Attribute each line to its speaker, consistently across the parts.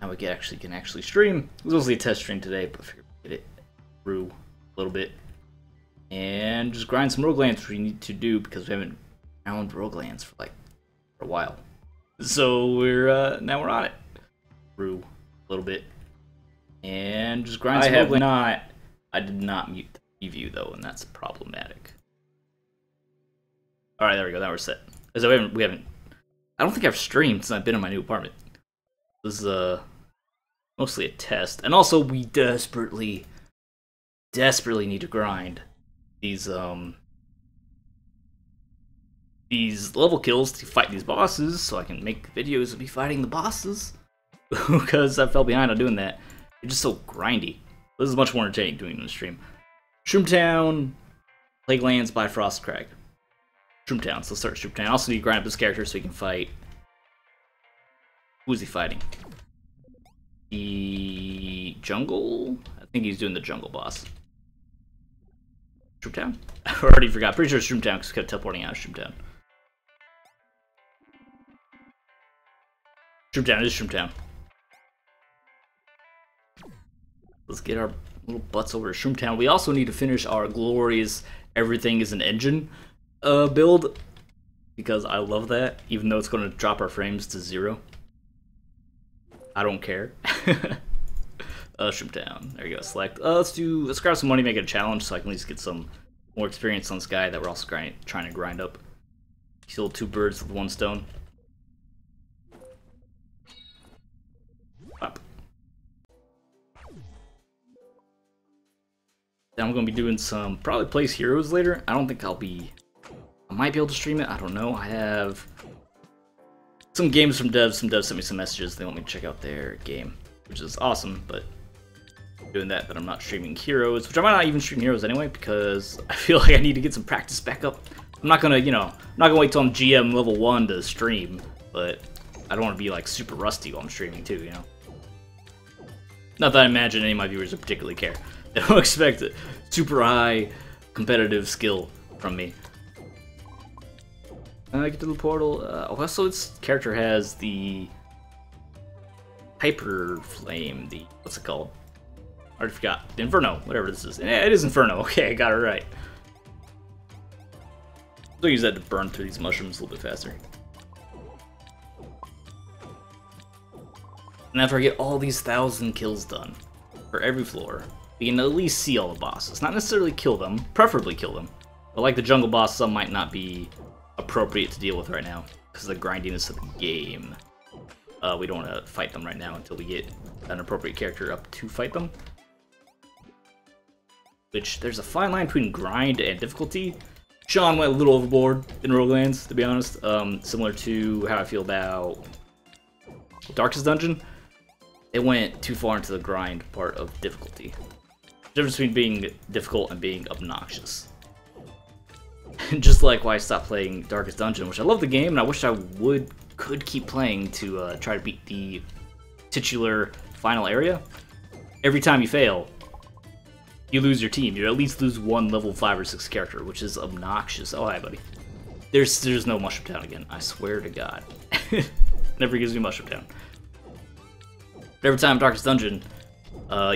Speaker 1: Now we can actually stream. It was mostly a test stream today, but I figured we'd get it through a little bit. And just grind some rogue lands, which we need to do because we haven't found rogue lands for a while. So now we're on it. Through a little bit. And just grind some rogue lands. I did not mute the preview though, and that's problematic. Alright, there we go, now we're set. So we haven't I don't think I've streamed since I've been in my new apartment. This is mostly a test. And also we desperately need to grind these level kills to fight these bosses so I can make videos of me fighting the bosses. Because I fell behind on doing that. It's just so grindy. This is much more entertaining doing it in the stream. Shroomtown, Plaguelands by Frostcrag. Shroomtown, so let's start Shroomtown. Also need to grind up this character so he can fight. Who is he fighting? The jungle? I think he's doing the jungle boss. Shroomtown? I already forgot. Pretty sure it's Shroomtown because we kept teleporting out of Shroomtown. Shroomtown, it is Shroomtown. Let's get our little butts over to Shroomtown. We also need to finish our glorious everything is an engine build. Because I love that, even though it's going to drop our frames to 0. I don't care. Shroomtown. There you go. Select. Let's grab some money, make it a challenge, so I can at least get some more experience on this guy that we're also trying to grind up. Kill 2 birds with 1 stone. Up. Then I'm going to be doing some probably place heroes later. I don't think I might be able to stream it. I don't know. I have some games from devs. Some devs sent me some messages. They want me to check out their game, which is awesome. But doing that, but I'm not streaming heroes, which I might not even stream heroes anyway because I feel like I need to get some practice back up. I'm not gonna, I'm not gonna wait till I'm GM level 1 to stream, but I don't want to be like super rusty while I'm streaming too, Not that I imagine any of my viewers would particularly care. They don't expect a super high competitive skill from me. Get to the portal. Also, its character has the Hyper Flame. What's it called? I already forgot. The Inferno, whatever this is. Yeah, it is Inferno. Okay, I got it right. I'll use that to burn through these mushrooms a little bit faster. And after I get all these 1,000 kills done for every floor, we can at least see all the bosses. Not necessarily kill them, preferably kill them. But like the jungle boss, some might not be appropriate to deal with right now because of the grindiness of the game. We don't want to fight them right now until we get an appropriate character up to fight them. Which, there's a fine line between grind and difficulty. Sean went a little overboard in Roguelands, to be honest. Similar to how I feel about Darkest Dungeon. It went too far into the grind part of difficulty. The difference between being difficult and being obnoxious. Just like why I stopped playing Darkest Dungeon, which I love the game, and I wish I could keep playing to try to beat the titular final area. Every time you fail, you lose your team. You at least lose 1 level 5 or 6 character, which is obnoxious. Oh, hi, buddy. There's no Mushroom Town again. I swear to God. Never gives me Mushroom Town. But every time Darkest Dungeon,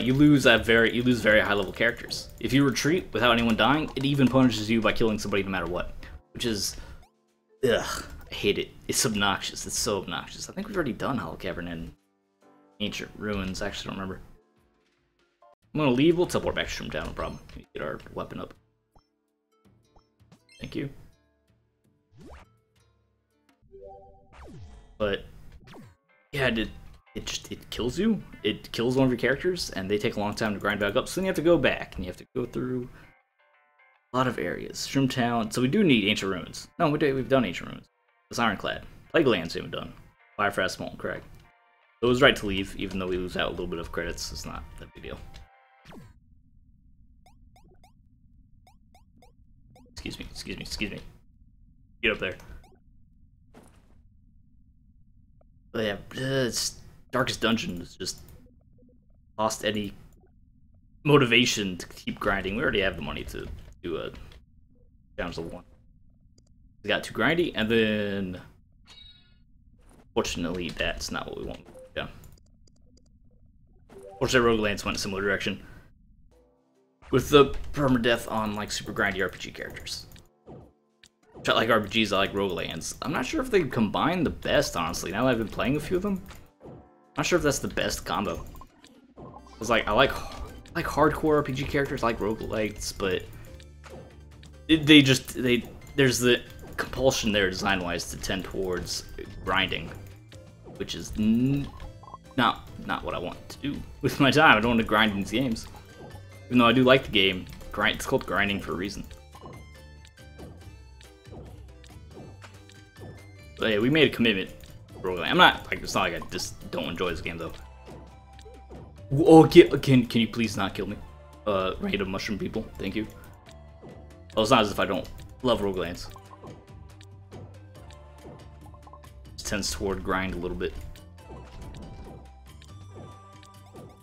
Speaker 1: you lose very high level characters. If you retreat without anyone dying, it even punishes you by killing somebody no matter what. Which is, ugh, I hate it. It's obnoxious. It's so obnoxious. I think we've already done Hollow Cavern and Ancient Ruins. I actually don't remember. I'm gonna leave. We'll teleport back to Shroomtown, no problem. Get our weapon up. Thank you. But yeah, it kills you. It kills one of your characters, and they take a long time to grind back up. So then you have to go back, and you have to go through a lot of areas. Shroomtown. So we do need Ancient Ruins. No, we've done Ancient Ruins. It's Ironclad. Plaguelands we haven't done. Firefast, Molten Crag. So it was right to leave, even though we lose out a little bit of credits. It's not that big deal. Excuse me. Get up there. But yeah, it's Darkest Dungeon is just lost any motivation to keep grinding. We already have the money to do a challenge level 1. We got too grindy, and then fortunately that's not what we want. Yeah. Fortunately, Roguelands went a similar direction. With the permadeath on like super grindy RPG characters. I like RPGs, I like Roguelands. I'm not sure if they combine the best, honestly. Now that I've been playing a few of them, I'm not sure if that's the best combo. Cause like I like hardcore RPG characters, I like roguelites, but there's the compulsion there design-wise to tend towards grinding, which is not what I want to do with my time. I don't want to grind in these games, even though I do like the game. It's called grinding for a reason. But yeah, we made a commitment. I'm not like, it's not like I just don't enjoy this game though. Oh, can you please not kill me? Random mushroom people, thank you. Well, it's not as if I don't love Roguelands. It tends toward grind a little bit.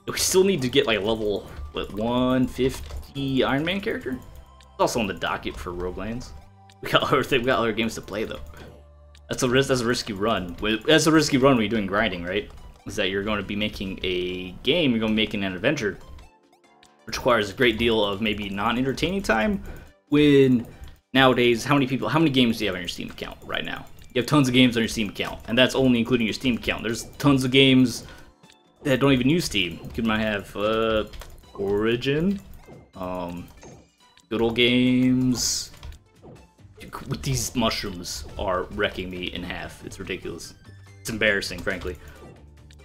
Speaker 1: We still need to get like a level, what, 150 Iron Man character? It's also on the docket for Roguelands. We got other games to play though. That's a risky run. That's a risky run when you're doing grinding, right? Is that you're going to be making a game, you're going to be making an adventure, which requires a great deal of maybe non-entertaining time. When nowadays, how many games do you have on your Steam account right now? You have tons of games on your Steam account, and that's only including your Steam account. There's tons of games that don't even use Steam. You might have Origin, good old games. With these mushrooms are wrecking me in half. It's ridiculous. It's embarrassing, frankly.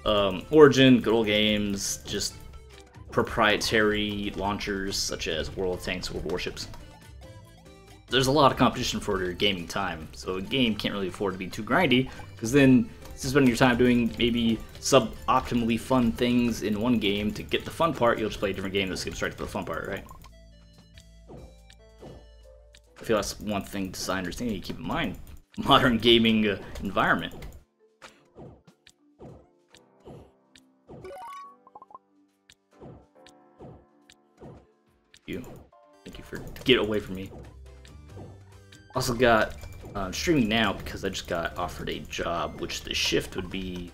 Speaker 1: Origin, good old games, just proprietary launchers such as World of Tanks, World of Warships. There's a lot of competition for your gaming time, so a game can't really afford to be too grindy, because then instead of spending your time doing maybe sub-optimally fun things in one game to get the fun part, you'll just play a different game that skips straight to the fun part, right? I feel that's one thing designers need to keep in mind. Modern gaming environment. Thank you for get away from me. Also got streaming now because I just got offered a job, which the shift would be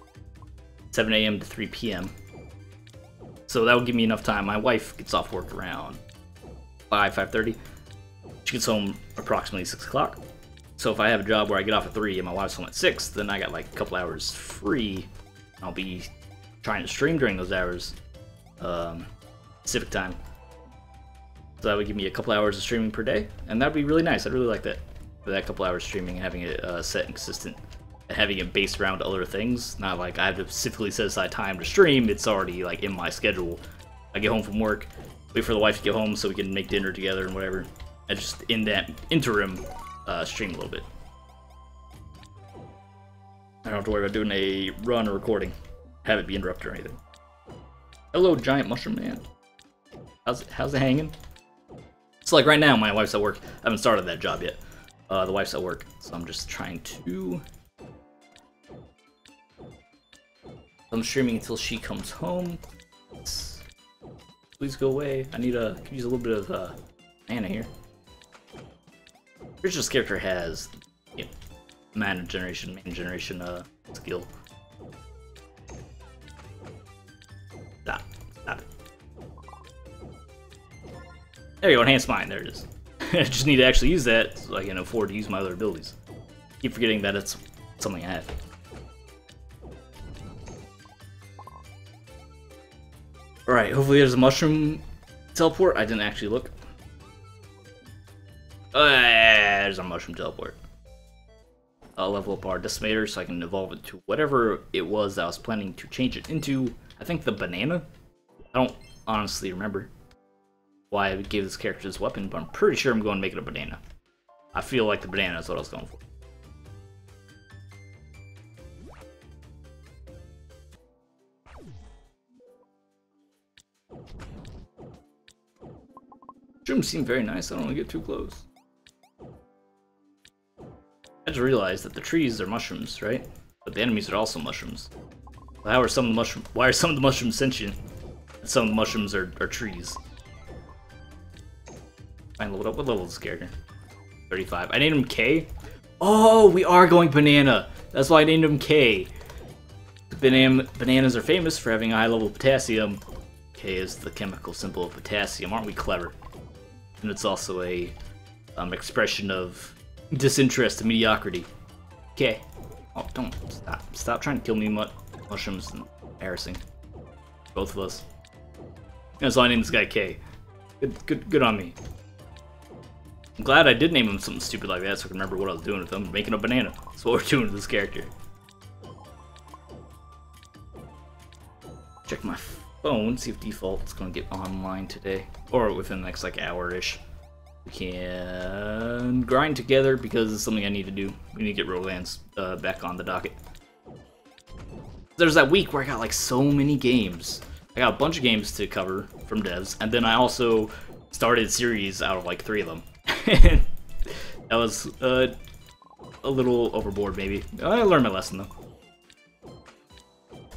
Speaker 1: 7 a.m. to 3 p.m. So that would give me enough time. My wife gets off work around 5:30. She gets home approximately 6 o'clock. So if I have a job where I get off at 3 and my wife's home at 6, then I got like a couple hours free. I'll be trying to stream during those hours, Pacific time. So that would give me a couple hours of streaming per day, and that'd be really nice. I'd really like that. For that couple hours streaming, having it set and consistent, and having it based around other things. Not like I have to specifically set aside time to stream. It's already like in my schedule. I get home from work, wait for the wife to get home so we can make dinner together and whatever. And just in that interim, stream a little bit. I don't have to worry about doing a run or recording. Have it be interrupted or anything. Hello, giant mushroom man. How's it hanging? So like right now, my wife's at work. I haven't started that job yet. The wife's at work, so I'm just trying to... I'm streaming until she comes home. Please go away. I need could use a little bit of mana here. Richard's character has, you know, mana generation skill. Stop it. There you go, enhance mine. There it is. I just need to actually use that so I can afford to use my other abilities. Keep forgetting that it's something I have. Alright, hopefully there's a mushroom teleport. I didn't actually look. There's a mushroom teleport. I'll level up our decimator so I can evolve it to whatever it was that I was planning to change it into. I think the banana? I don't honestly remember why I gave this character this weapon, but I'm pretty sure I'm going to make it a banana. I feel like the banana is what I was going for. Mushrooms seem very nice. I don't want to get too close. I just realized that the trees are mushrooms, right? But the enemies are also mushrooms. Well, how are some of the why are some of the mushrooms sentient? And some of the mushrooms are trees. Fine, what level is this character? 35. I named him K. Oh, we are going banana. That's why I named him K. Bananas are famous for having a high level of potassium, K is the chemical symbol of potassium. Aren't we clever? And it's also a expression of disinterest and mediocrity. K. Oh, don't stop. Stop trying to kill me, mushrooms. Embarrassing. Both of us. Yeah, so I named this guy K. Good on me. I'm glad I did name him something stupid like that so I can remember what I was doing with him. Making a banana. That's what we're doing with this character. Check my phone, see if default's gonna get online today. Or within the next like hour-ish. We can grind together because it's something I need to do. We need to get Rolands back on the docket. There's that week where I got like so many games. I got a bunch of games to cover from devs, and then I also started series out of like 3 of them. That was a little overboard, maybe. I learned my lesson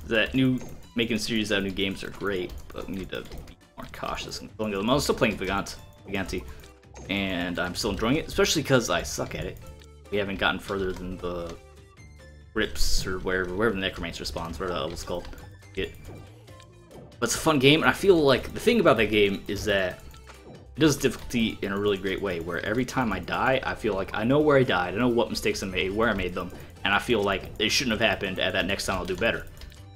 Speaker 1: though. Making series out of new games are great, but we need to be more cautious. I'm still playing Vaganti, and I'm still enjoying it, especially because I suck at it. We haven't gotten further than the Rips or wherever the Necromancer spawns, whatever that level's called. But it's a fun game, and I feel like the thing about that game is that it does difficulty in a really great way, where every time I die, I feel like I know where I died, I know what mistakes I made, where I made them, and I feel like they shouldn't have happened, and that next time I'll do better.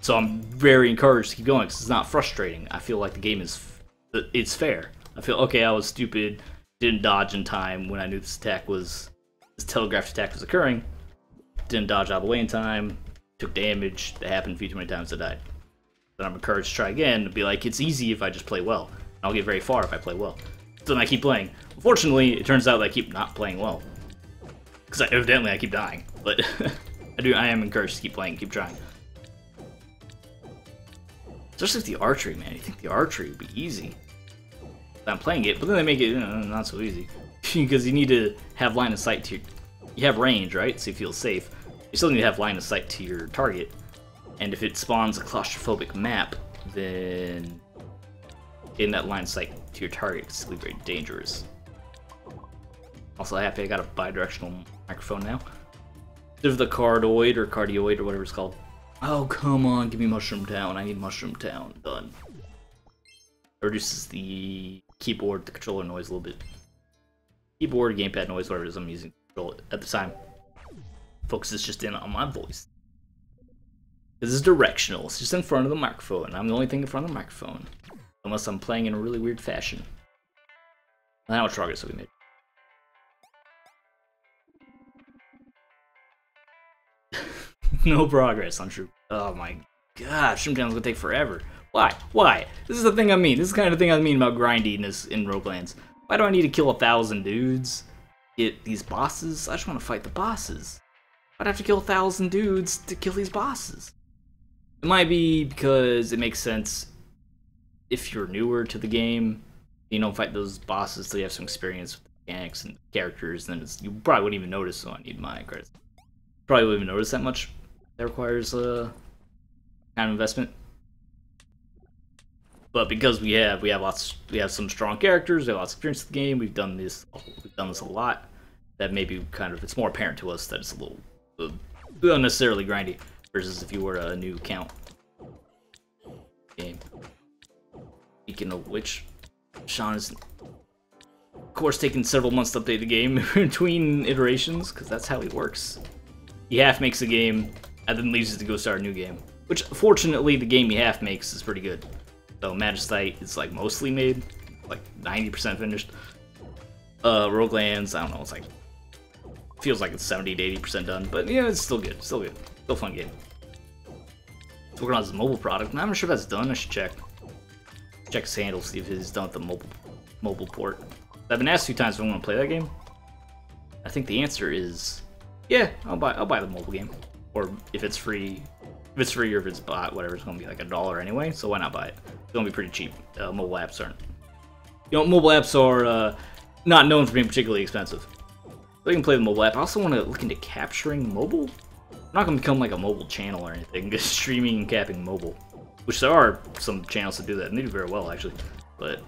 Speaker 1: So I'm very encouraged to keep going, because it's not frustrating. I feel like the game it's fair. I feel, okay, I was stupid, didn't dodge in time when I knew this telegraphed attack was occurring, didn't dodge out of the way in time, took damage, that happened a few too many times, I died. But I'm encouraged to try again, to be like, it's easy if I just play well. I'll get very far if I play well. So then I keep playing. Unfortunately, it turns out that I keep not playing well. Because evidently I keep dying. But I am encouraged to keep playing, keep trying. Especially with the archery, man. You think the archery would be easy. I'm playing it, but then they make it not so easy. Because you need to have line of sight to your... You have range, right? So you feel safe. You still need to have line of sight to your target. And if it spawns a claustrophobic map, then in that line of sight to your target, it's really very dangerous. Also happy I got a bi-directional microphone now. Instead of the cardioid or whatever it's called. Oh, come on, give me Mushroom Town. I need Mushroom Town. Done. It reduces the keyboard, the controller noise a little bit. Keyboard, gamepad noise, whatever it is I'm using to control it at the time. Focuses just in on my voice. This is directional. It's just in front of the microphone. I'm the only thing in front of the microphone. Unless I'm playing in a really weird fashion. How much progress have we made? No progress on Shroom. Oh my gosh, Shroom Town's gonna take forever. Why? Why? This is the thing I mean. This is the kind of thing I mean about grindiness in Roguelands. Why do I need to kill 1,000 dudes? Get these bosses? I just want to fight the bosses. I'd have to kill 1,000 dudes to kill these bosses. It might be because it makes sense if you're newer to the game. You don't fight those bosses till you have some experience with the mechanics and characters, then you probably wouldn't even notice. So I need my credits. Probably wouldn't even notice that much. That requires a kind of investment. But because we have some strong characters, we have lots of experience with the game. We've done this a lot. That maybe kind of it's more apparent to us that it's a little unnecessarily grindy versus if you were a new count game. Speaking of which, Sean is of course taking several months to update the game between iterations because that's how he works. He half makes a game and then leaves it to go start a new game. Which fortunately the game he half makes is pretty good. So Magistite is like mostly made, like 90% finished. Roguelands, I don't know, it's like feels like it's 70 to 80% done, but yeah, it's still good, still a fun game. It's working on his mobile product. I'm not sure if that's done. I should check his handle, see if he's done with the mobile port. I've been asked a few times if I want to play that game. I think the answer is yeah, I'll buy the mobile game, or if it's free. If it's free or if it's bought, whatever, it's gonna be like $1 anyway, so why not buy it? It's gonna be pretty cheap. Mobile apps aren't. You know, mobile apps are not known for being particularly expensive. So you can play the mobile app. I also want to look into capturing mobile. I'm not gonna become like a mobile channel or anything, just streaming and capping mobile. Which there are some channels that do that, and they do very well actually. But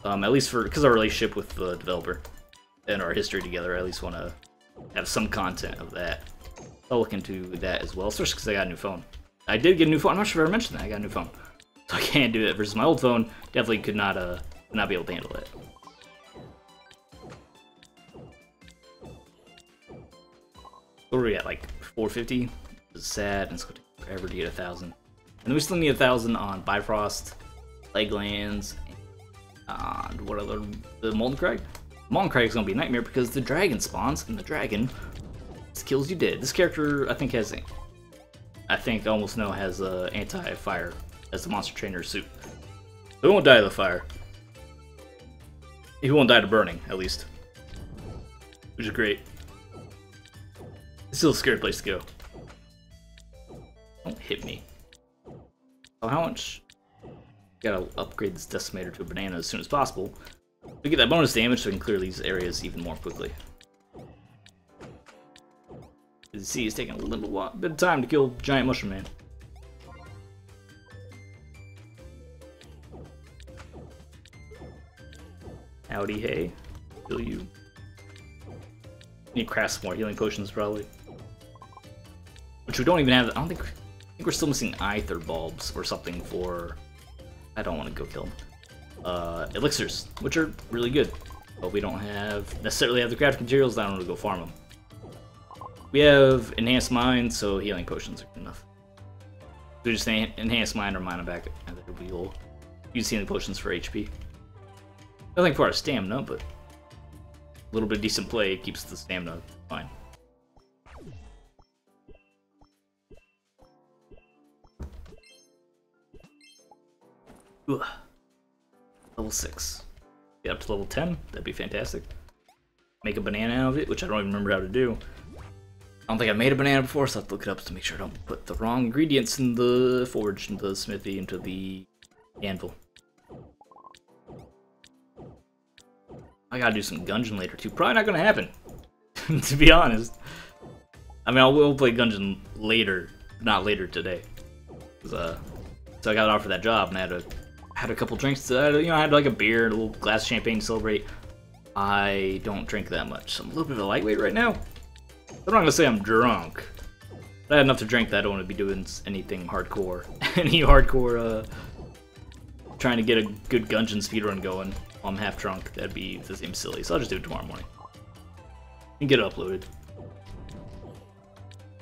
Speaker 1: at least because our relationship with the developer and our history together, I at least want to have some content of that. I'll look into that as well, especially because I got a new phone. I did get a new phone. I'm not sure if I ever mentioned that. I got a new phone. So I can't do it versus my old phone. Definitely could not be able to handle it. What are we at, like 450? It's sad, and it's going to take forever to get 1,000. And then we still need 1,000 on Bifrost, Leglands, and what other? The Molten Crag? Molten Crag is going to be a nightmare because the dragon spawns, and the dragon kills you dead. This character, I think, has anti-fire as the monster trainer suit. He won't die to the fire. He won't die to burning, at least. Which is great. It's still a scary place to go. Don't hit me. Oh, how much? Gotta upgrade this decimator to a banana as soon as possible. We get that bonus damage so we can clear these areas even more quickly. As you see, it's taking a little bit of time to kill Giant Mushroom Man. Howdy, hey. Kill you. Need to craft some more healing potions, probably. Which we don't even have. I think we're still missing Aether bulbs or something for. I don't want to go kill them. Elixirs, which are really good, but we don't necessarily have the crafting materials. I don't want to go farm them. We have enhanced mind, so healing potions are good enough. We just enhance mind or mana back, and then we'll use healing potions for HP. Nothing for our stamina, but a little bit of decent play keeps the stamina fine. Ugh. Level 6. Get up to level 10, that'd be fantastic. Make a banana out of it, which I don't even remember how to do. I don't think I've made a banana before, so I have to look it up to make sure I don't put the wrong ingredients in the forge, into the smithy, into the anvil. I gotta do some Gungeon later too. Probably not gonna happen, to be honest. I mean, I will play Gungeon later, not later today. So I got offered that job, and I had a couple drinks. I had like a beer, a little glass of champagne to celebrate. I don't drink that much, so I'm a little bit of a lightweight right now. I'm not gonna say I'm drunk, but I had enough to drink that I don't want to be doing anything hardcore. Any hardcore, trying to get a good Gungeon speedrun going while I'm half drunk, that'd seem silly, so I'll just do it tomorrow morning. And get it uploaded.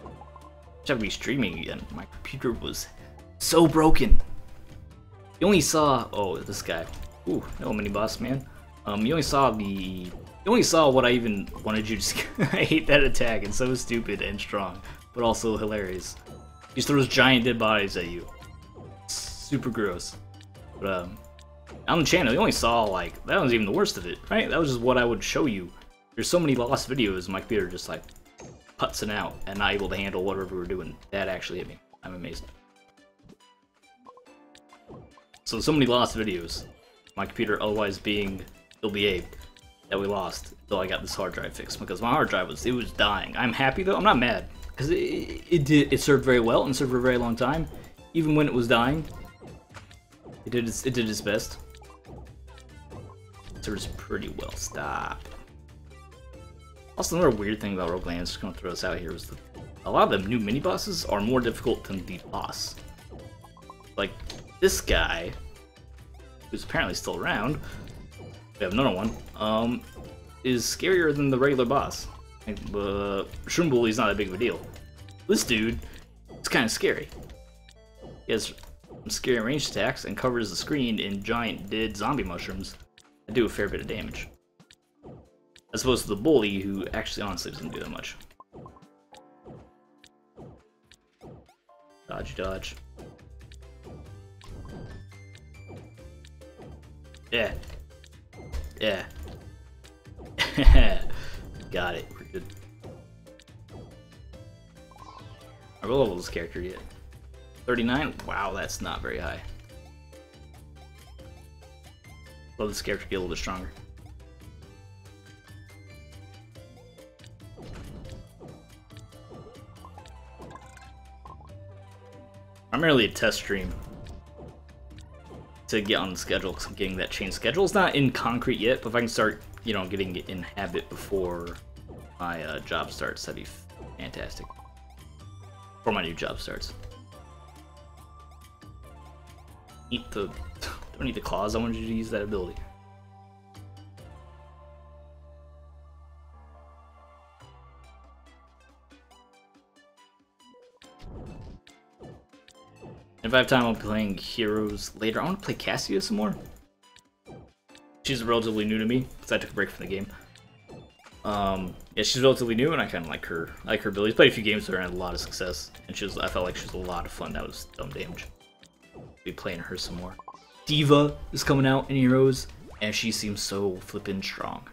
Speaker 1: I have to be streaming again. My computer was so broken. You only saw, oh, this guy. Ooh, no mini boss man. You only saw what I even wanted you to see. I hate that attack. It's so stupid and strong, but also hilarious. He just throws giant dead bodies at you. It's super gross. But on the channel, you only saw like that was even the worst of it, right? That was just what I would show you. There's so many lost videos. My computer just like putzing out and not able to handle whatever we were doing. That actually hit me. I'm amazed. So many lost videos. My computer otherwise being ill-behaved that we lost until I got this hard drive fixed, because my hard drive was dying. I'm happy though. I'm not mad because it served very well and served for a very long time. Even when it was dying, it did its best. It serves pretty well. Stop. Also, another weird thing about Rogue Lands, just gonna throw this out here, is that a lot of the new mini bosses are more difficult than the boss. Like this guy, who's apparently still around. We have another one. Is scarier than the regular boss. Shroom Bully's not that big of a deal. This dude is kind of scary. He has some scary ranged attacks and covers the screen in giant dead zombie mushrooms that do a fair bit of damage. As opposed to the bully, who actually honestly doesn't do that much. Dodge, dodge. Yeah. Yeah. Got it. We're good. I will level this character yet. 39? Wow, that's not very high. Love this character get a little bit stronger. Primarily a test stream to get on the schedule, because I'm getting that chain schedule. It's not in concrete yet, but if I can start, getting it in habit before my job starts, that'd be fantastic. Before my new job starts. eat the... Don't need the claws, I wanted you to use that ability. If I have time, I'll be playing heroes later. I want to play Cassia some more. She's relatively new to me, because I took a break from the game. Yeah, she's relatively new, and I kind of like her. I like her abilities. Played a few games with her and had a lot of success. And I felt like she was a lot of fun. That was dumb damage. Be playing her some more. Diva is coming out in Heroes, and she seems so flippin' strong.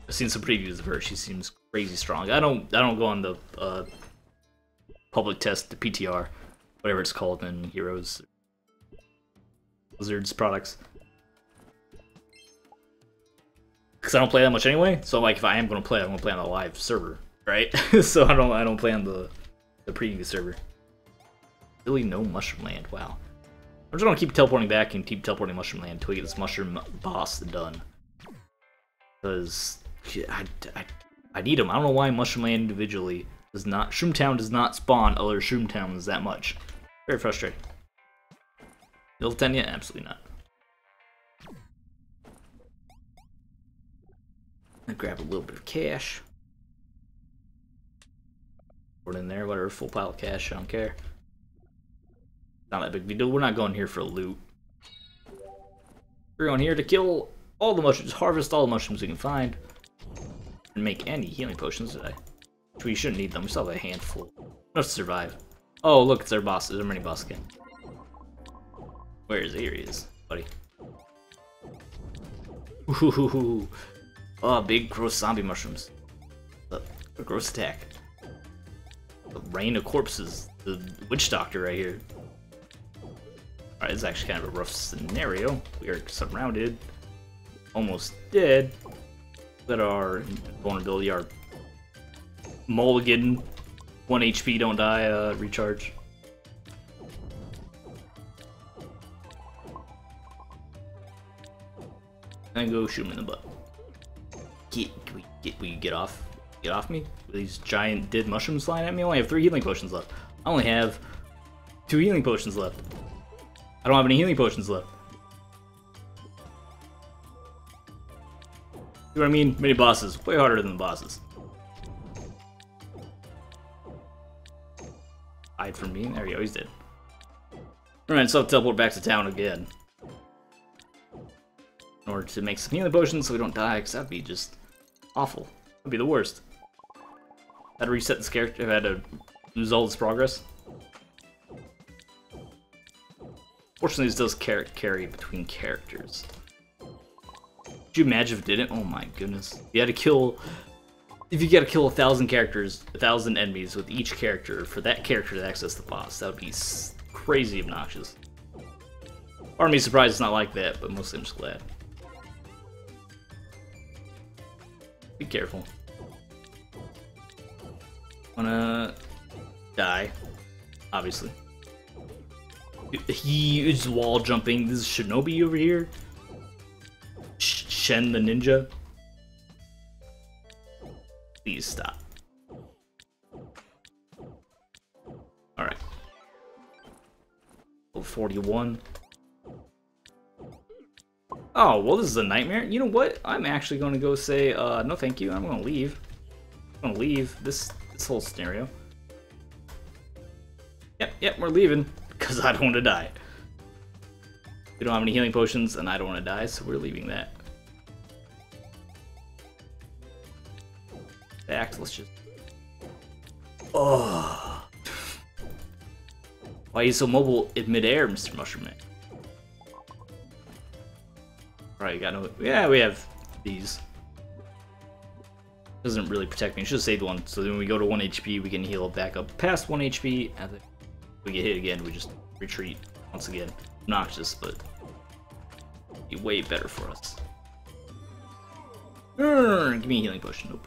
Speaker 1: I've seen some previews of her. She seems crazy strong. I don't go on the public test, the PTR, whatever it's called in Heroes, Blizzard's products, because I don't play that much anyway. So like, if I am gonna play, I'm gonna play on a live server, right? So I don't play on the preview server. Really, no Mushroom Land. Wow. I'm just gonna keep teleporting back and keep teleporting Mushroom Land until we get this mushroom boss done. Because I need him. I don't know why Mushroom Land individually does not. Shroomtown does not spawn other Shroomtowns that much. Very frustrating. Level 10 yet? Absolutely not. I grab a little bit of cash. Put it in there, whatever, full pile of cash, I don't care. Not that big of a deal. We're not going here for loot. We're going here to kill all the mushrooms, harvest all the mushrooms we can find, and make any healing potions today. Which we shouldn't need them, we still have a handful. Enough to survive. Oh, look, it's our boss. There's our mini boss again. Where is he? Here he is, buddy. Ooh, oh, big gross zombie mushrooms. A gross attack. The rain of corpses. The witch doctor right here. Alright, this is actually kind of a rough scenario. We are surrounded. Almost dead. But our vulnerability, our mulligan, 1 HP, don't die, recharge. And go shoot him in the butt. Will you get off? Get off me? With these giant dead mushrooms flying at me? I only have 3 healing potions left. I only have 2 healing potions left. I don't have any healing potions left. You know what I mean? Mini bosses, way harder than the bosses. Hide from me. There we go, he's dead. Alright, so I'll teleport back to town again. In order to make some healing potions so we don't die, because that'd be just awful. That'd be the worst. Had to reset this character, I had to lose all this progress. Fortunately, this does carry between characters. Could you imagine if it didn't? Oh my goodness. You had to kill... If you gotta kill 1,000 characters, 1,000 enemies with each character for that character to access the boss, that would be crazy obnoxious. Part of me is surprised it's not like that, but mostly I'm just glad. Be careful. Wanna die, obviously. He is wall jumping. This is Shinobi over here. Shen the ninja. Please stop. Alright. 41. Oh, well, this is a nightmare. You know what? I'm actually going to go say, no thank you. I'm going to leave. I'm going to leave this whole scenario. Yep, we're leaving. Because I don't want to die. We don't have any healing potions, and I don't want to die, so we're leaving that. Back, let's just... Oh. Why are you so mobile in midair, Mr. Mushroom Man? Alright, you got no... Yeah, we have these. Doesn't really protect me. Should have saved one, so then when we go to 1 HP, we can heal back up past 1 HP, and then if we get hit again, we just retreat once again. Obnoxious, but be way better for us. Give me a healing potion. Nope.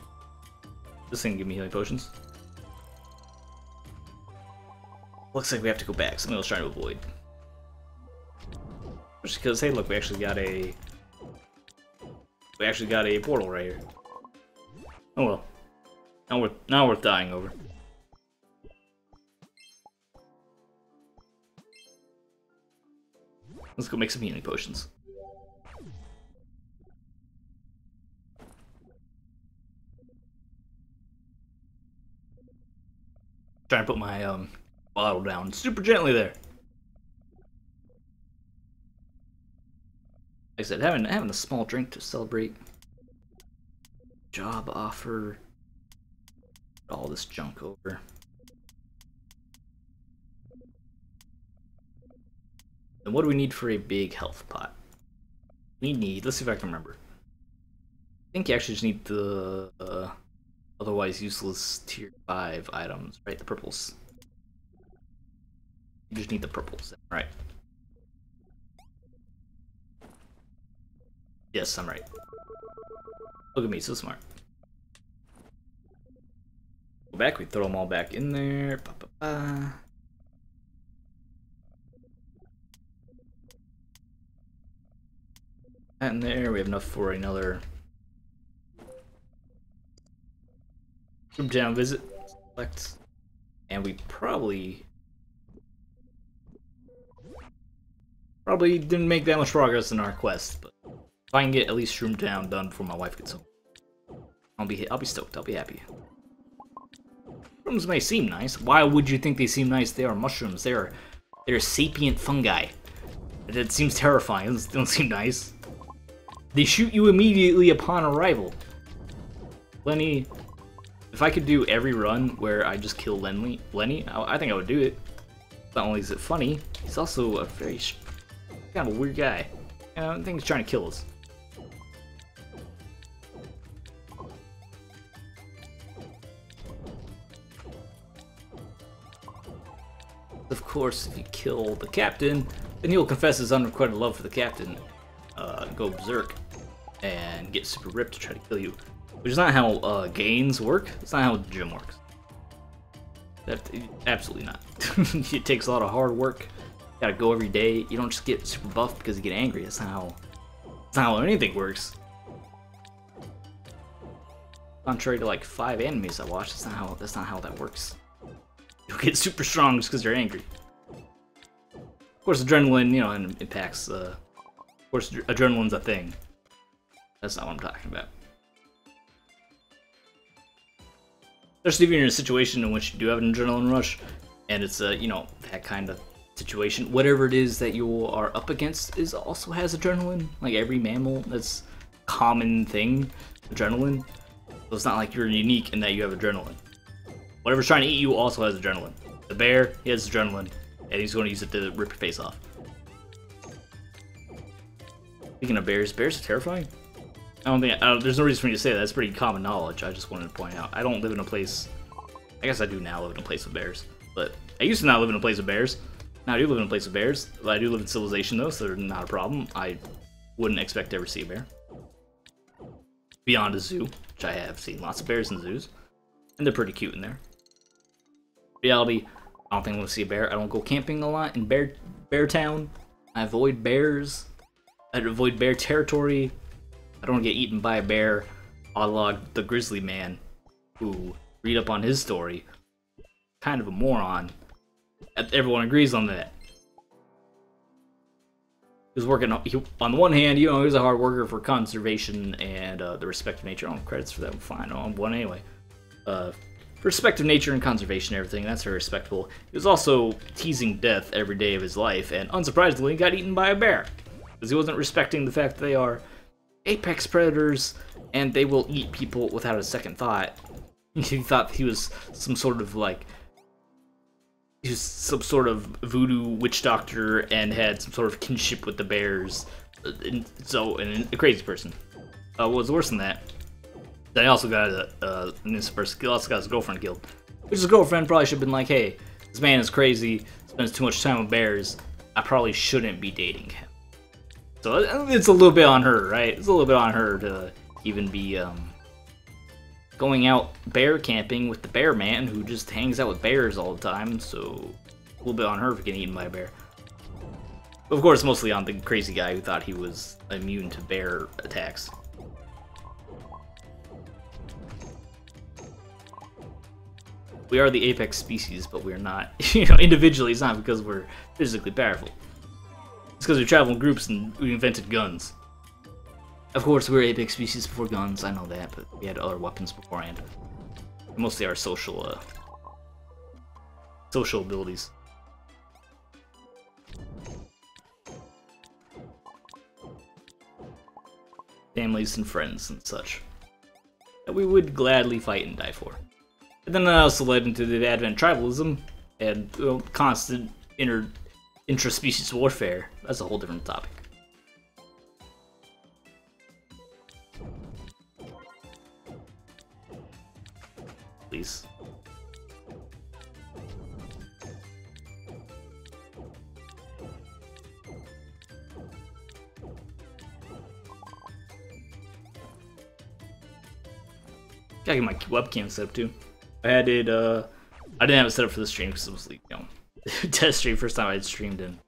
Speaker 1: This thing give me healing potions. Looks like we have to go back. Something I was trying to avoid. Just because, hey, look, we actually got a portal right here. Oh well. Not worth dying over. Let's go make some healing potions. Trying to put my bottle down super gently there. Like I said, having a small drink to celebrate. Job offer. All this junk over. And what do we need for a big health pot? We need, let's see if I can remember. I think you actually just need the otherwise useless tier 5 items, right? The purples. You just need the purples, right? Yes, I'm right. Look at me, so smart. Go back, we throw them all back in there. Ba, ba, ba. That in there, we have enough for another town visit. Select. And we probably didn't make that much progress in our quest, but if I can get at least Shroomtown done before my wife gets home, I'll be stoked. I'll be happy. Mushrooms may seem nice. Why would you think they seem nice? They are mushrooms. They're sapient fungi. It seems terrifying. They don't seem nice. They shoot you immediately upon arrival. Lenny, if I could do every run where I just kill Lenny, I think I would do it. Not only is it funny, he's also a very kind of a weird guy. I think he's trying to kill us. Of course, if you kill the captain, then he'll confess his unrequited love for the captain, go berserk, and get super ripped to try to kill you. Which is not how gains work. It's not how the gym works. Absolutely not. It takes a lot of hard work. You gotta go every day. You don't just get super buff because you get angry. That's not how anything works. Contrary to like 5 animes I watched, that's not how that works. You'll get super strong just because you're angry. Of course, adrenaline, you know, impacts. Of course, adrenaline's a thing. That's not what I'm talking about. Especially if you're in a situation in which you do have an adrenaline rush, and it's you know, that kind of situation. Whatever it is that you are up against also has adrenaline. Like every mammal, that's a common thing, adrenaline. So it's not like you're unique in that you have adrenaline. Whatever's trying to eat you also has adrenaline. The bear, he has adrenaline, and he's going to use it to rip your face off. Speaking of bears, bears are terrifying. There's no reason for me to say that. That's pretty common knowledge. I just wanted to point out. I don't live in a place. I guess I do now live in a place with bears, but I used to not live in a place with bears. Now I do live in a place with bears. I do live in civilization though, so they're not a problem. I wouldn't expect to ever see a bear beyond a zoo, which I have seen lots of bears in zoos, and they're pretty cute in there. Reality, I don't think I'm gonna see a bear. I don't go camping a lot in Bear Town. I avoid bears. I avoid bear territory. I don't get eaten by a bear, a la the grizzly man, who, read up on his story, kind of a moron. Everyone agrees on that. He was working, on the one hand, you know, he was a hard worker for conservation and the respect of nature. Credits for that, fine, I'm one anyway. Respect of nature and conservation and everything, that's very respectable. He was also teasing death every day of his life, and unsurprisingly, got eaten by a bear. Because he wasn't respecting the fact that they are apex predators, and they will eat people without a second thought. He thought he was some sort of, like, he was some sort of voodoo witch doctor and had some sort of kinship with the bears. And a crazy person. What was worse than that? Then he also got he also got his girlfriend killed. Which his girlfriend probably should have been like, hey, this man is crazy, spends too much time with bears, I probably shouldn't be dating him. So it's a little bit on her, right? It's a little bit on her to even be going out bear camping with the bear man who just hangs out with bears all the time, so a little bit on her for getting eaten by a bear. But of course, mostly on the crazy guy who thought he was immune to bear attacks. We are the apex species, but we're not, you know, individually, it's not because we're physically powerful. because we travel in groups and we invented guns. Of course, we were apex species before guns, I know that, but we had other weapons beforehand. Mostly our social abilities. Families and friends and such that we would gladly fight and die for. And then that also led into the advent of tribalism and constant intra-species warfare. That's a whole different topic. Please. Gotta get my webcam set up too. I had it, I didn't have it set up for the stream because it was, test stream, first time I had streamed in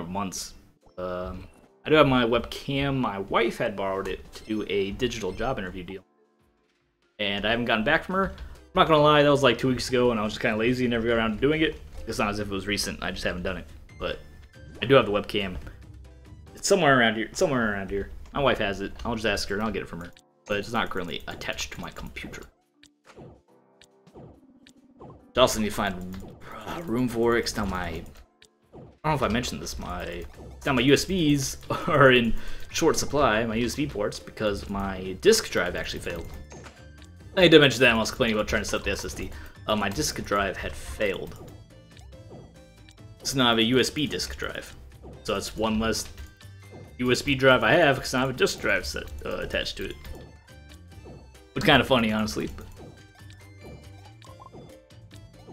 Speaker 1: months. I do have my webcam. My wife had borrowed it to do a digital job interview deal. And I haven't gotten back from her. I'm not gonna lie, that was like 2 weeks ago and I was just kind of lazy and never got around to doing it. It's not as if it was recent, I just haven't done it. But I do have the webcam. It's somewhere around here. My wife has it. I'll just ask her and I'll get it from her. But it's not currently attached to my computer. I also need to find room for it, 'cause now I don't know if I mentioned this, now my USBs are in short supply, my USB ports, because my disk drive actually failed. I did mention that when I was complaining about trying to set up the SSD. My disk drive had failed. So now I have a USB disk drive. So that's one less USB drive I have, because I have a disk drive set attached to it. It's kind of funny, honestly. But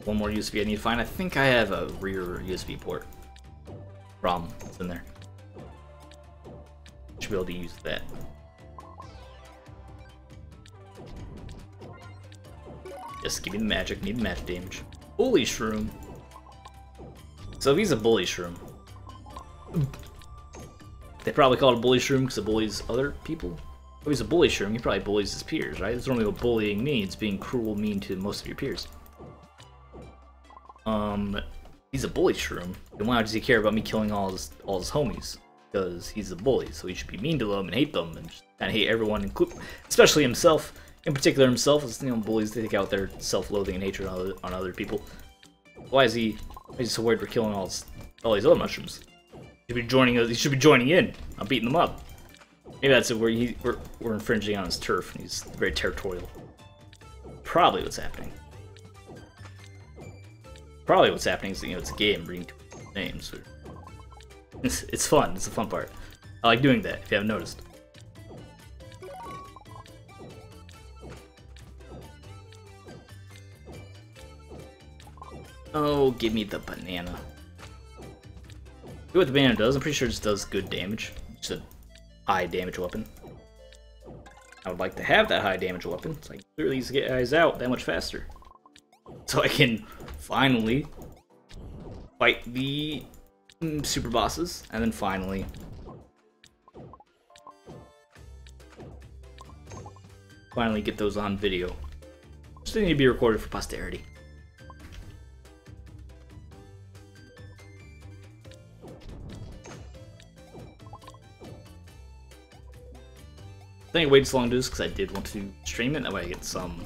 Speaker 1: one more USB I need to find. I think I have a rear USB port. ROM that's in there. Should be able to use that. Just give me the magic. Need the magic damage. Bully shroom. So if he's a bully shroom, they probably call it a bully shroom because it bullies other people. If he's a bully shroom, he probably bullies his peers, right? That's normally what bullying means, being cruel, mean to most of your peers. He's a bully shroom, then why does he care about me killing all his homies? Because he's a bully, so he should be mean to them and hate them, and just kind of hate everyone, especially himself. In particular himself, as bullies, they take out their self-loathing and hatred on other people. Why is he so worried for killing all these other mushrooms? He should be joining in. I'm beating them up. Maybe that's where we're infringing on his turf, and he's very territorial. Probably what's happening. Probably what's happening is, it's a game, reading names. It's fun. It's the fun part. I like doing that, if you haven't noticed. Oh, give me the banana. See what the banana does? I'm pretty sure it just does good damage. It's a high damage weapon. I would like to have that high damage weapon, so I can clearly get guys out that much faster. So I can finally fight the super bosses, and then finally get those on video. Just need to be recorded for posterity. I think I waited so long to do this because I did want to stream it, that way I get some.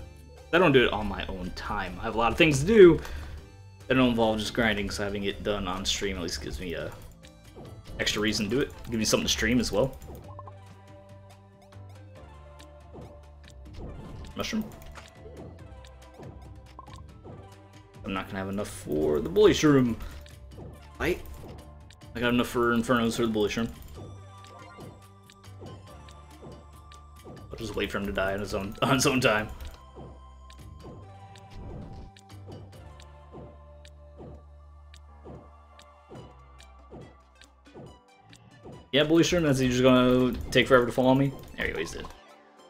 Speaker 1: I don't do it on my own time. I have a lot of things to do that don't involve just grinding, so having it done on stream at least gives me a extra reason to do it. Give me something to stream as well. Mushroom. I'm not gonna have enough for the bully shroom. Fight. I got enough for Infernos for the bully shroom. I'll just wait for him to die on his own time. Yeah, bully shroom, that's just gonna take forever to follow me. There you go, he's dead.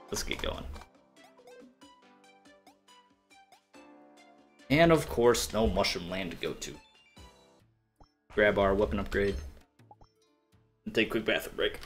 Speaker 1: Let's get going. And of course, no mushroom land to go to. Grab our weapon upgrade. And take a quick bathroom break.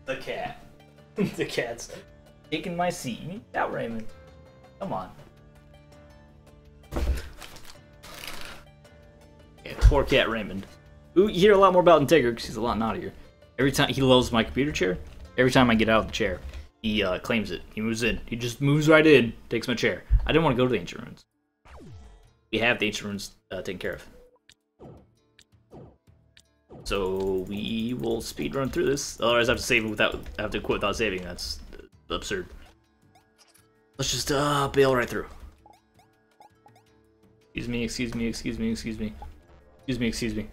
Speaker 1: The cat. The cat's taking my seat. You need out, Raymond. Come on. Yeah, poor cat Raymond. Ooh, you hear a lot more about Integra because he's a lot naughtier. Every time he loves my computer chair, every time I get out of the chair, he claims it. He moves in. He just moves right in, takes my chair. I didn't want to go to the ancient ruins. We have the ancient ruins taken care of. So we will speed run through this. Otherwise, I have to save it without. I have to quit without saving. That's absurd. Let's just bail right through. Excuse me. Excuse me. Excuse me. Excuse me. Excuse me. Excuse me.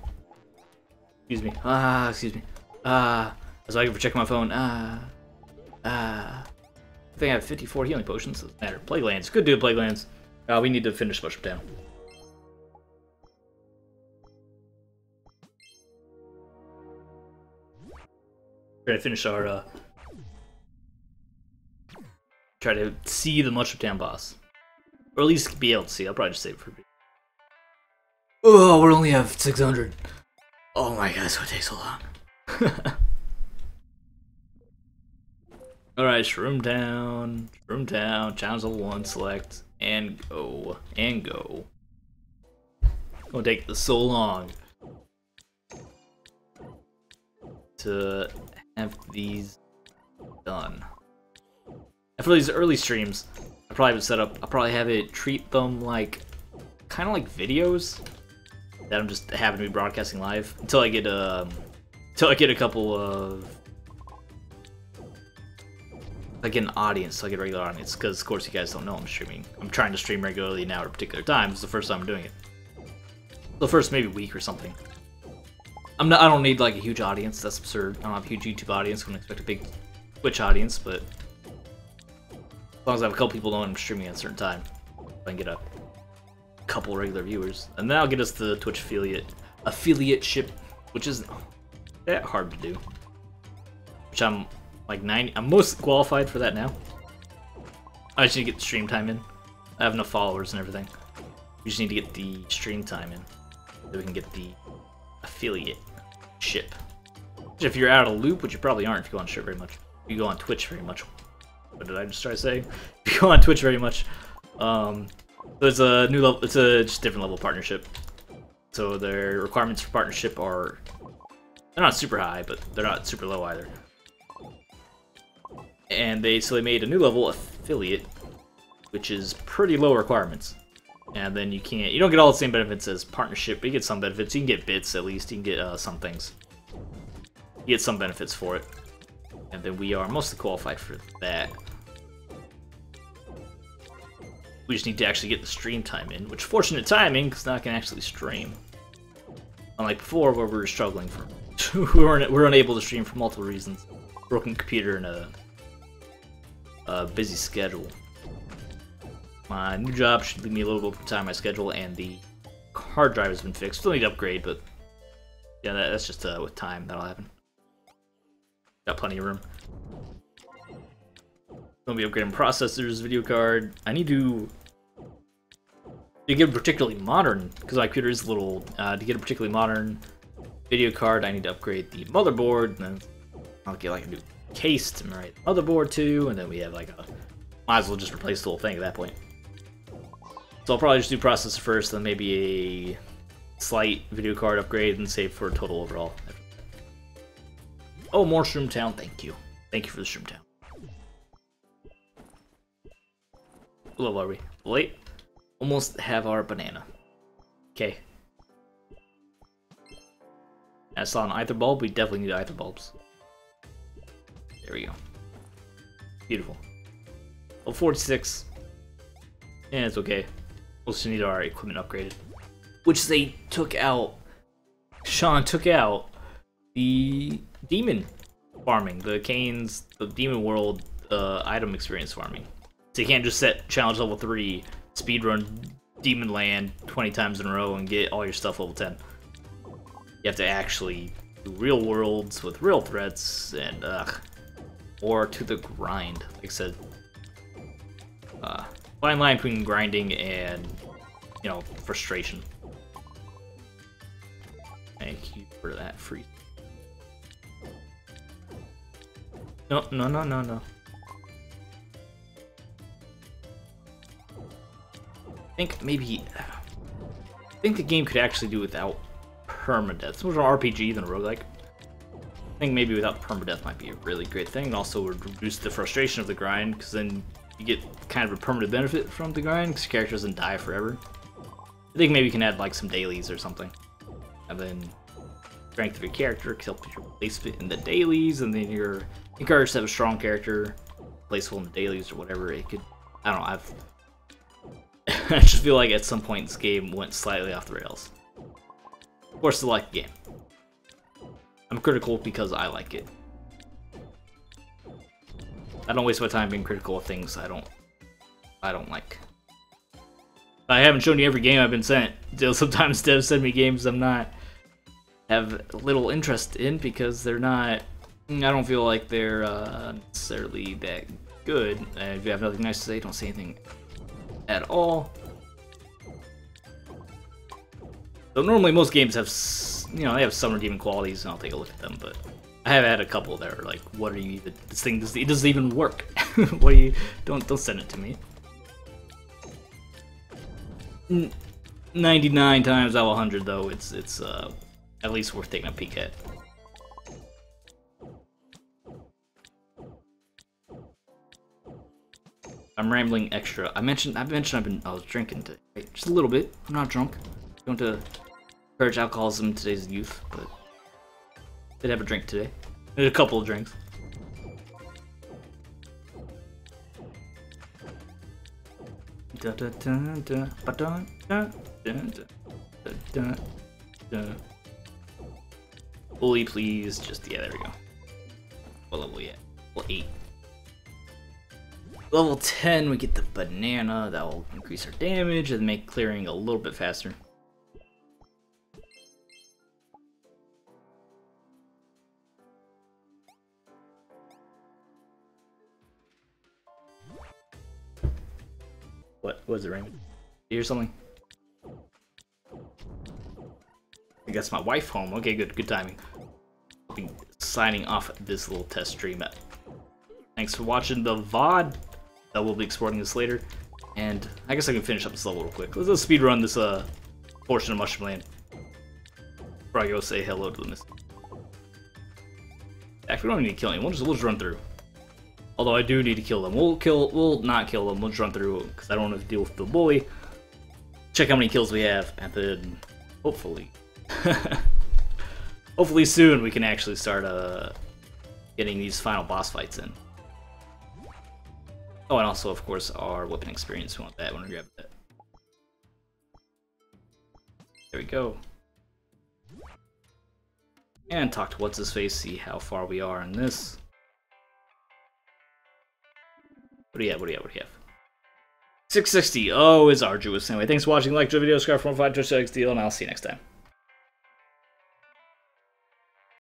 Speaker 1: Excuse me. Excuse me. So I can check my phone. I think I have 54 healing potions. Doesn't matter. Plague lands. Good dude. Plague lands. We need to finish Mushroom Town. Try to finish our, try to see the Mushroom Town boss. Or at least be able to see. I'll probably just save it for me. Oh, we only have 600. Oh my god, that's gonna take so long. Alright, Shroom Town. Shroom Town. Challenge level 1, select, and go. And go. Gonna take this so long to have these done. And for these early streams, I probably would set up. I'll probably have it treat them like kind of like videos that I'm just having to be broadcasting live until I get a couple of like an audience, so I get a regular audience. Because of course you guys don't know I'm streaming. I'm trying to stream regularly now at a particular time. It's the first time I'm doing it. The first maybe week or something. I don't need like a huge audience. That's absurd. I don't have a huge YouTube audience. I wouldn't expect a big Twitch audience, but as long as I have a couple people knowing I'm streaming at a certain time, I can get a couple regular viewers, and that'll get us the Twitch affiliateship, which isn't that hard to do. Which I'm like 90. I'm most qualified for that now. I just need to get the stream time in. I have enough followers and everything. We just need to get the stream time in, so we can get the affiliate ship. If you're out of the loop, which you probably aren't if you go on shit very much. If you go on Twitch very much. What did I just try to say? If you go on Twitch very much, there's a new level. It's a just different level of partnership. So their requirements for partnership are they're not super high, but they're not super low either. And they made a new level, affiliate, which is pretty low requirements. And then you don't get all the same benefits as partnership, but you get some benefits. You can get bits at least. You can get some things. You get some benefits for it. And then we are mostly qualified for that. We just need to actually get the stream time in, which fortunate timing, because now I can actually stream. Unlike before, where we were struggling for, we were unable to stream for multiple reasons. Broken computer and a busy schedule. My new job should leave me a little bit of time on my schedule, and the hard drive has been fixed. Still need to upgrade, but yeah, that's just with time that'll happen. Got plenty of room. Gonna be upgrading processors, video card. I need to get a particularly modern, because my computer is a little to get a particularly modern video card. I need to upgrade the motherboard, and then I'll get like a new case to write the motherboard to, and then we have like might as well just replace the whole thing at that point. So I'll probably just do processor first, then maybe a slight video card upgrade, and save for a total overall. Oh, more Shroom Town, thank you. Thank you for the Shroom Town. What level are we? Late? Almost have our banana. Okay. I saw an ether bulb, we definitely need ether bulbs. There we go. Beautiful. Oh, 46. Yeah, it's okay. We'll just need our equipment upgraded. Which they took out. Sean took out the demon farming, the demon world item experience farming. So you can't just set challenge level 3, speedrun demon land 20 times in a row and get all your stuff level 10. You have to actually do real worlds with real threats and or to the grind. Like I said, fine line between grinding and, you know, frustration. Thank you for that free. No, no, no, no, no. I think maybe... I think the game could actually do without permadeath. It's more of an RPG than a roguelike. I think maybe without permadeath might be a really great thing. And also would reduce the frustration of the grind, because then you get kind of a permanent benefit from the grind, because your character doesn't die forever. I think maybe you can add like some dailies or something. And then strength of your character can help your placement in the dailies, and then you're encouraged to have a strong character, placeable in the dailies or whatever. It could, I don't know, I just feel like at some point this game went slightly off the rails. Of course, I like the game. I'm critical because I like it. I don't waste my time being critical of things I don't like. I haven't shown you every game I've been sent. Sometimes devs send me games I'm not have little interest in because they're not. I don't feel like they're necessarily that good. And if you have nothing nice to say, don't say anything at all. So normally most games have, they have some redeeming qualities, and I'll take a look at them. But I have had a couple that are like, "What are you even? This thing it doesn't even work. What are you? Don't send it to me." 99 times out of 100, though, it's at least worth taking a peek at. I'm rambling extra. I mentioned I was drinking today, just a little bit. I'm not drunk. Don't encourage alcoholism in today's youth, but did have a drink today. Did a couple of drinks. Bully, please. Just, yeah, there we go. What level yet? Level 8. Level 10, we get the banana. That will increase our damage and make clearing a little bit faster. What was it, Raymond? Did you hear something? I guess my wife home. Okay, good timing. I'll be signing off this little test stream. Thanks for watching the VOD. We'll be exploring this later. And I guess I can finish up this level real quick. Let's speed run this portion of Mushroom Land. Before I go say hello to the mist. Actually, we don't need to kill anyone. We'll just run through. Although I do need to kill them. We'll not kill them. We'll just run through because I don't want to deal with the bully. Check how many kills we have, and then hopefully, hopefully soon we can actually start getting these final boss fights in. Oh, and also, of course, our weapon experience. We want that. We want to grab that. There we go. And talk to what's his face. See how far we are in this. What do you have? What do you have? 660. Oh, it's arduous. Anyway, thanks for watching. Like the video, subscribe for more 5 Twitch, and I'll see you next time.